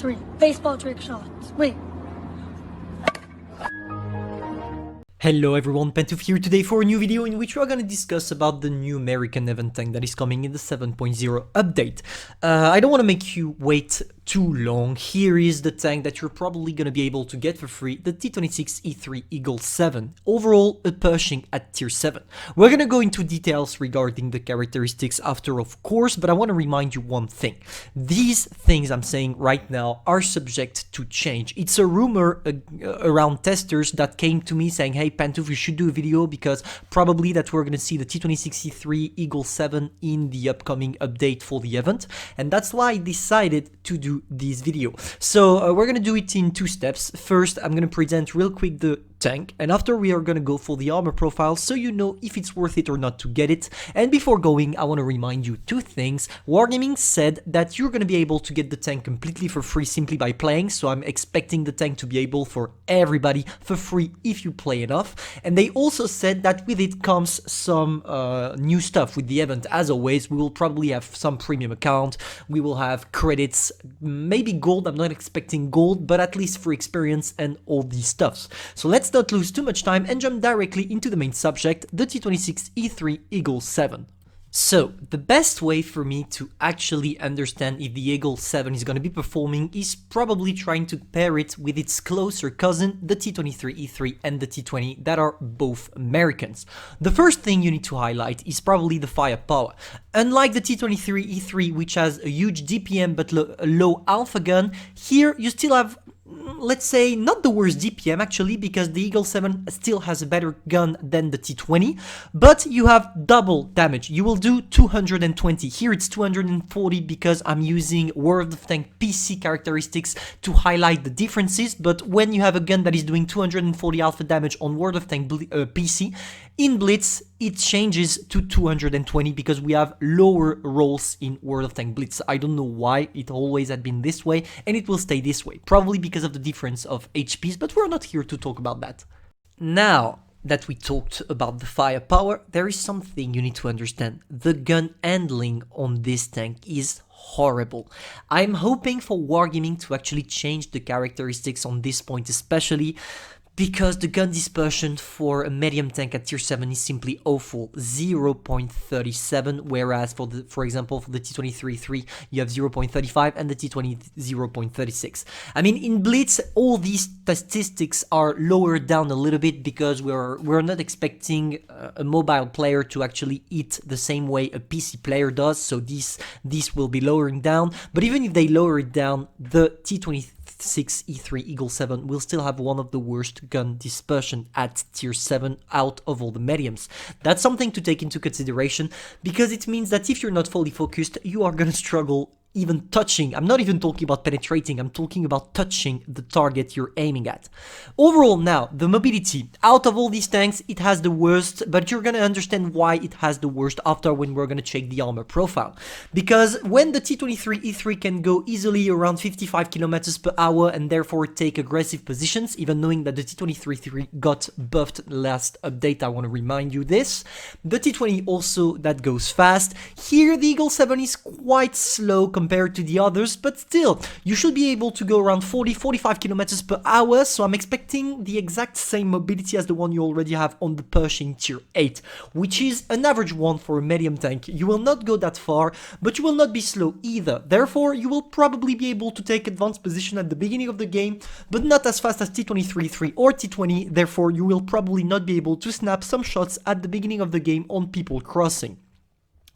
3. Baseball trick shots. Wait. Hello everyone, Pantoufleee here today for a new video in which we are going to discuss about the new American event tank that is coming in the 7.0 update. I don't want to make you wait too long. Here is the tank that you're probably going to be able to get for free, the T26E3 Eagle 7, overall a Pershing at tier 7. We're going to go into details regarding the characteristics after, of course, but I want to remind you one thing. These things I'm saying right now are subject to change. It's a rumor around testers that came to me saying, hey Pantoufleee, you should do a video because probably that we're going to see the T26E3 Eagle 7 in the upcoming update for the event, and that's why I decided to do this video. So we're gonna do it in two steps. First, I'm gonna present real quick the tank, and after we are gonna go for the armor profile so you know if it's worth it or not to get it. And before going, I want to remind you two things. Wargaming said that you're gonna be able to get the tank completely for free simply by playing, so I'm expecting the tank to be able for everybody for free if you play enough. And they also said that with it comes some new stuff with the event. As always, we will probably have some premium account, we will have credits, maybe gold. I'm not expecting gold, but at least for experience and all these stuffs. So let's not lose too much time and jump directly into the main subject, the T26E3 Eagle 7. So, the best way for me to actually understand if the Eagle 7 is going to be performing is probably trying to pair it with its closer cousin, the T23E3 and the T20, that are both Americans. The first thing you need to highlight is probably the firepower. Unlike the T23E3, which has a huge DPM but a low alpha gun, here you still have, let's say, not the worst DPM actually, because the Eagle 7 still has a better gun than the T20, but you have double damage. You will do 220. Here it's 240 because I'm using World of Tank PC characteristics to highlight the differences, but when you have a gun that is doing 240 alpha damage on World of Tank PC, in Blitz it changes to 220 because we have lower rolls in World of Tank Blitz. I don't know why, it always had been this way and it will stay this way, probably because of the difference of HPs, but we're not here to talk about that. Now that we talked about the firepower, there is something you need to understand. The gun handling on this tank is horrible. I'm hoping for Wargaming to actually change the characteristics on this point, especially because the gun dispersion for a medium tank at tier 7 is simply awful, 0.37, whereas for example for the T23-3 you have 0.35 and the T20 0.36. I mean, in Blitz all these statistics are lowered down a little bit because we're not expecting a mobile player to actually hit the same way a PC player does, so this will be lowering down. But even if they lower it down, the T26E3 Eagle 7 will still have one of the worst gun dispersion at tier 7 out of all the mediums. That's something to take into consideration because it means that if you're not fully focused, you are gonna struggle even touching. I'm not even talking about penetrating, I'm talking about touching the target you're aiming at. Overall now, the mobility, out of all these tanks, it has the worst, but you're gonna understand why it has the worst after when we're gonna check the armor profile. Because when the T23E3 can go easily around 55 kilometers per hour and therefore take aggressive positions, even knowing that the T23E3 got buffed last update, I want to remind you this. The T20 also, that goes fast. Here the Eagle 7 is quite slow compared to the others, but still, you should be able to go around 40-45 kilometers per hour, so I'm expecting the exact same mobility as the one you already have on the Pershing tier 8, which is an average one for a medium tank. You will not go that far, but you will not be slow either. Therefore, you will probably be able to take advanced position at the beginning of the game, but not as fast as T23-3 or T20, therefore you will probably not be able to snap some shots at the beginning of the game on people crossing.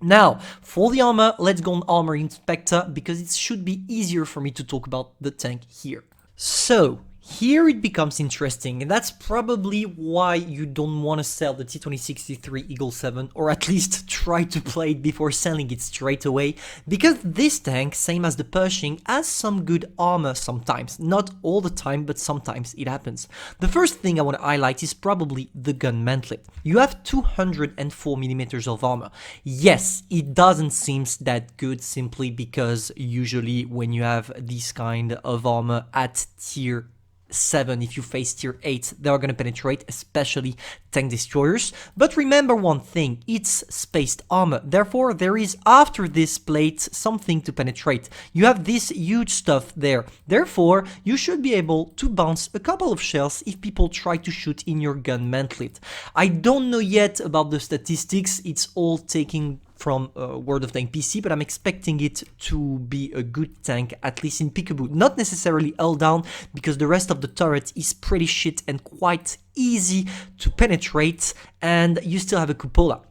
Now, for the armor, let's go on Armor Inspector because it should be easier for me to talk about the tank here. So, here it becomes interesting, and that's probably why you don't want to sell the T26E3 Eagle 7, or at least try to play it before selling it straight away, because this tank, same as the Pershing, has some good armor sometimes. Not all the time, but sometimes it happens. The first thing I want to highlight is probably the gun mantlet. You have 204mm of armor. Yes, it doesn't seem that good simply because usually when you have this kind of armor at tier 7, if you face tier 8, they are going to penetrate, especially tank destroyers. But remember one thing, it's spaced armor, therefore there is after this plate something to penetrate. You have this huge stuff there, therefore you should be able to bounce a couple of shells if people try to shoot in your gun mantlet. I don't know yet about the statistics, it's all taking from World of Tank PC, but I'm expecting it to be a good tank, at least in peekaboo. Not necessarily L down, because the rest of the turret is pretty shit and quite easy to penetrate, and you still have a cupola.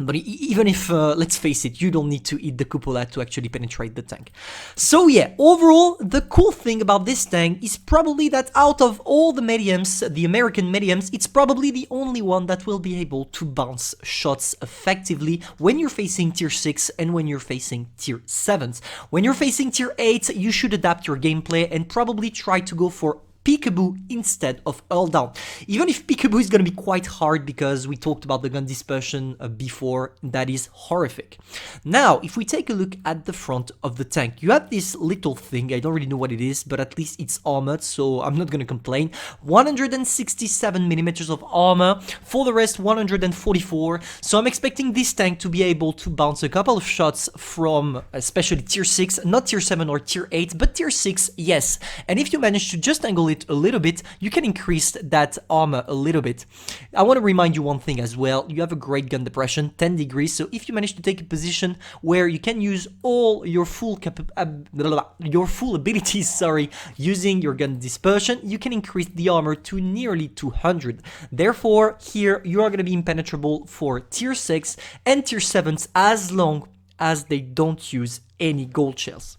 But even if, let's face it, you don't need to eat the cupola to actually penetrate the tank. So yeah, overall, the cool thing about this tank is probably that out of all the mediums, the American mediums, it's probably the only one that will be able to bounce shots effectively when you're facing tier 6 and when you're facing tier 7s. When you're facing tier 8, you should adapt your gameplay and probably try to go for peekaboo instead of Earl down. Even if peekaboo is going to be quite hard because we talked about the gun dispersion before, that is horrific. Now, if we take a look at the front of the tank, you have this little thing, I don't really know what it is, but at least it's armored, so I'm not going to complain. 167 millimeters of armor, for the rest 144, so I'm expecting this tank to be able to bounce a couple of shots from especially tier 6, not tier 7 or tier 8, but tier 6, yes. And if you manage to just angle it a little bit, you can increase that armor a little bit. I want to remind you one thing as well, you have a great gun depression, 10 degrees, so if you manage to take a position where you can use all your full abilities, sorry, using your gun dispersion, you can increase the armor to nearly 200. Therefore, here you are going to be impenetrable for tier 6 and tier 7s as long as they don't use any gold shells.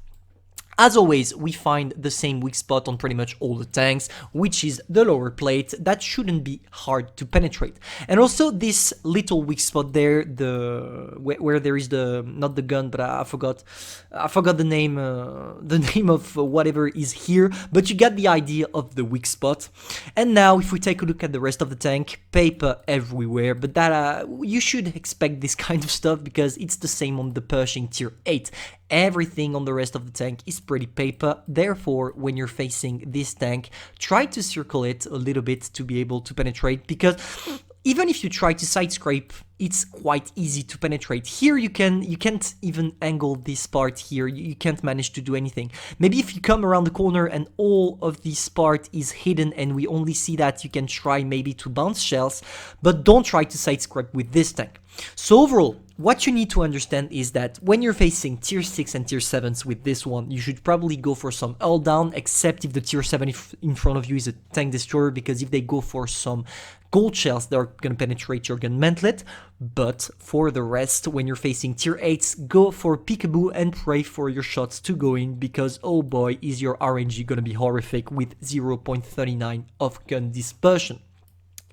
As always, we find the same weak spot on pretty much all the tanks, which is the lower plate. That shouldn't be hard to penetrate. And also this little weak spot there, where there is the, not the gun, but I forgot the name of whatever is here, but you get the idea of the weak spot. And now if we take a look at the rest of the tank, paper everywhere, but that you should expect this kind of stuff because it's the same on the Pershing tier 8. Everything on the rest of the tank is pretty paper, therefore when you're facing this tank, try to circle it a little bit to be able to penetrate, because even if you try to side scrape, it's quite easy to penetrate. Here you can't even angle this part here, you can't manage to do anything. Maybe if you come around the corner and all of this part is hidden and we only see that, you can try maybe to bounce shells, but don't try to side scrape with this tank. So overall, what you need to understand is that when you're facing tier 6 and tier 7s with this one, you should probably go for some hull down, except if the tier 7 in front of you is a tank destroyer, because if they go for some gold shells, they're going to penetrate your gun mantlet. But for the rest, when you're facing tier 8s, go for peekaboo and pray for your shots to go in, because oh boy, is your RNG going to be horrific with 0.39 of gun dispersion.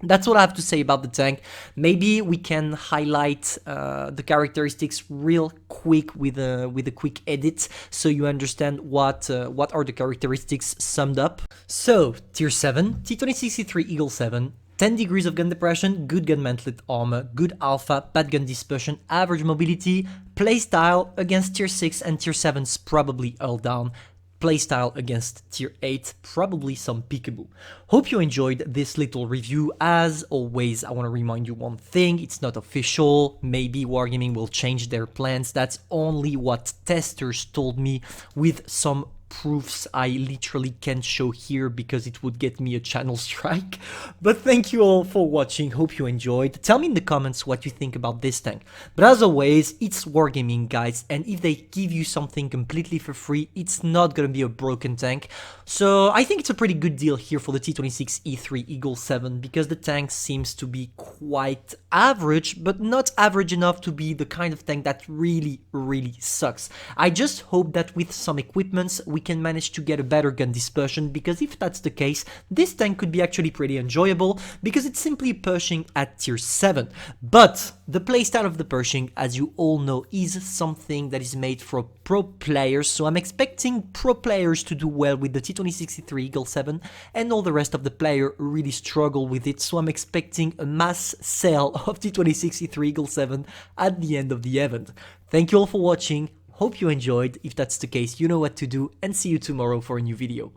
That's what I have to say about the tank. Maybe we can highlight the characteristics real quick with a quick edit, so you understand what are the characteristics summed up. So tier 7, T2063 Eagle 7. 10 degrees of gun depression, good gun mantlet armor, good alpha, bad gun dispersion, average mobility, playstyle against tier 6 and tier 7s, probably all down. Playstyle against tier 8, probably some peekaboo. Hope you enjoyed this little review. As always, I want to remind you one thing, it's not official, maybe Wargaming will change their plans, that's only what testers told me, with some proofs I literally can't show here because it would get me a channel strike. But thank you all for watching, hope you enjoyed. Tell me in the comments what you think about this tank. But as always, it's Wargaming, guys, and if they give you something completely for free, it's not gonna be a broken tank. So I think it's a pretty good deal here for the T26E3 Eagle 7, because the tank seems to be quite average, but not average enough to be the kind of tank that really sucks. I just hope that with some equipments we can manage to get a better gun dispersion, because if that's the case, this tank could be actually pretty enjoyable, because it's simply a Pershing at tier 7. But the playstyle of the Pershing, as you all know, is something that is made for pro players, so I'm expecting pro players to do well with the T2063 Eagle 7, and all the rest of the player really struggle with it, so I'm expecting a mass sale of T2063 Eagle 7 at the end of the event. Thank you all for watching. Hope you enjoyed. If that's the case, you know what to do, and see you tomorrow for a new video.